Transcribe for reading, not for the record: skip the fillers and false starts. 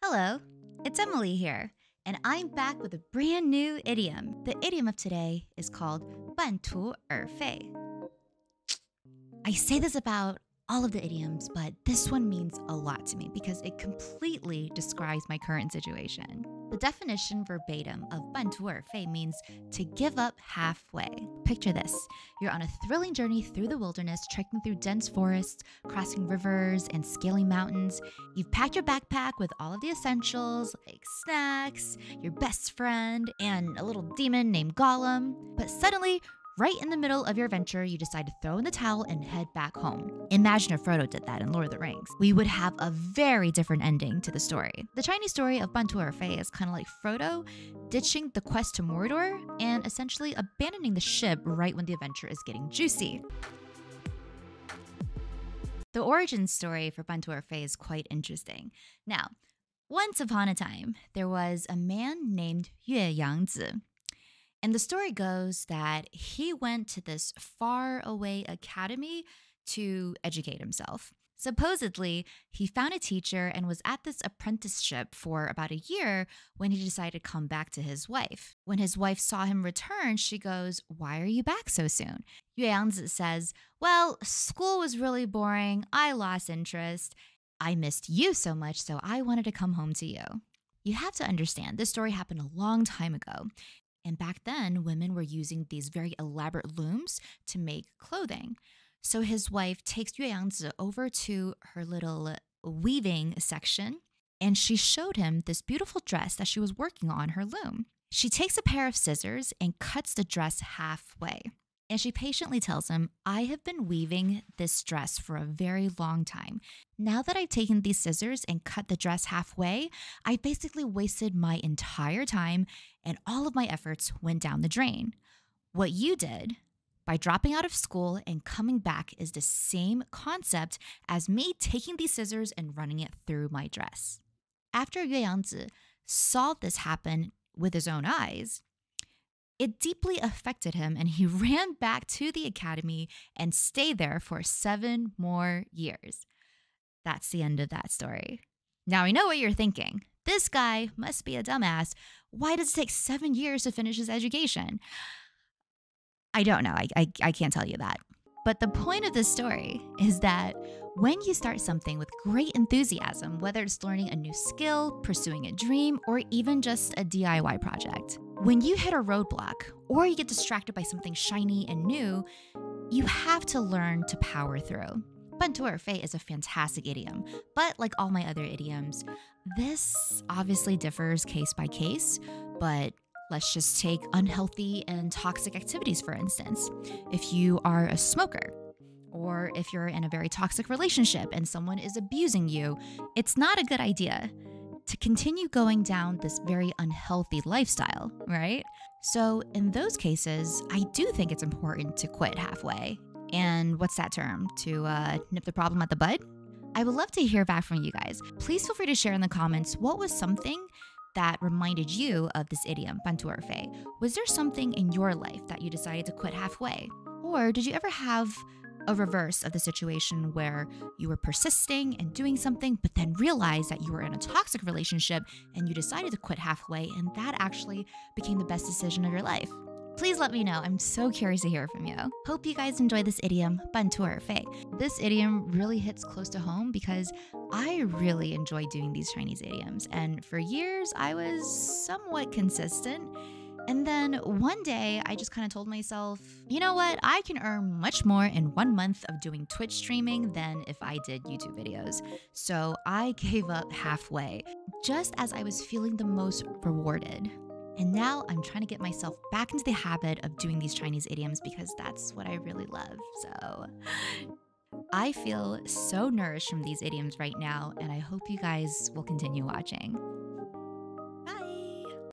Hello, it's Emily here, and I'm back with a brand new idiom. The idiom of today is called 半途而废. I say this about all of the idioms, but this one means a lot to me because it completely describes my current situation. The definition verbatim of 半途而废 means to give up halfway. Picture this. You're on a thrilling journey through the wilderness, trekking through dense forests, crossing rivers, and scaling mountains. You've packed your backpack with all of the essentials, like snacks, your best friend, and a little demon named Gollum. But suddenly, right in the middle of your venture, you decide to throw in the towel and head back home. Imagine if Frodo did that in Lord of the Rings. We would have a very different ending to the story. The Chinese story of 半途而废 is kind of like Frodo ditching the quest to Mordor and essentially abandoning the ship right when the adventure is getting juicy. The origin story for 半途而废 is quite interesting. Now, once upon a time, there was a man named 岳阳子. And the story goes that he went to this faraway academy to educate himself. Supposedly, he found a teacher and was at this apprenticeship for about a year when he decided to come back to his wife. When his wife saw him return, she goes, "Why are you back so soon?" 岳阳子 says, "Well, school was really boring. I lost interest. I missed you so much, so I wanted to come home to you." You have to understand, this story happened a long time ago. And back then, women were using these very elaborate looms to make clothing. So his wife takes 岳阳子 over to her little weaving section, and she showed him this beautiful dress that she was working on her loom. She takes a pair of scissors and cuts the dress halfway. And she patiently tells him, "I have been weaving this dress for a very long time. Now that I've taken these scissors and cut the dress halfway, I basically wasted my entire time and all of my efforts went down the drain. What you did by dropping out of school and coming back is the same concept as me taking these scissors and running it through my dress." After 岳阳子 saw this happen with his own eyes, it deeply affected him, and he ran back to the academy and stayed there for 7 more years. That's the end of that story. Now I know what you're thinking. This guy must be a dumbass. Why does it take 7 years to finish his education? I don't know. I can't tell you that. But the point of this story is that when you start something with great enthusiasm, whether it's learning a new skill, pursuing a dream, or even just a DIY project, when you hit a roadblock or you get distracted by something shiny and new, you have to learn to power through. 半途而废 is a fantastic idiom, but like all my other idioms, this obviously differs case by case, but let's just take unhealthy and toxic activities, for instance. If you are a smoker, or if you're in a very toxic relationship and someone is abusing you, it's not a good idea to continue going down this very unhealthy lifestyle, right? So in those cases, I do think it's important to quit halfway. And what's that term? To nip the problem at the bud? I would love to hear back from you guys. Please feel free to share in the comments what was something that reminded you of this idiom, 半途而废. Was there something in your life that you decided to quit halfway? Or did you ever have a reverse of the situation where you were persisting and doing something, but then realized that you were in a toxic relationship and you decided to quit halfway, and that actually became the best decision of your life? Please let me know. I'm so curious to hear from you. Hope you guys enjoy this idiom, 半途而废. This idiom really hits close to home because I really enjoy doing these Chinese idioms. And for years, I was somewhat consistent. And then one day, I just kind of told myself, you know what? I can earn much more in 1 month of doing Twitch streaming than if I did YouTube videos. So I gave up halfway, just as I was feeling the most rewarded. And now I'm trying to get myself back into the habit of doing these Chinese idioms because that's what I really love. So I feel so nourished from these idioms right now, and I hope you guys will continue watching.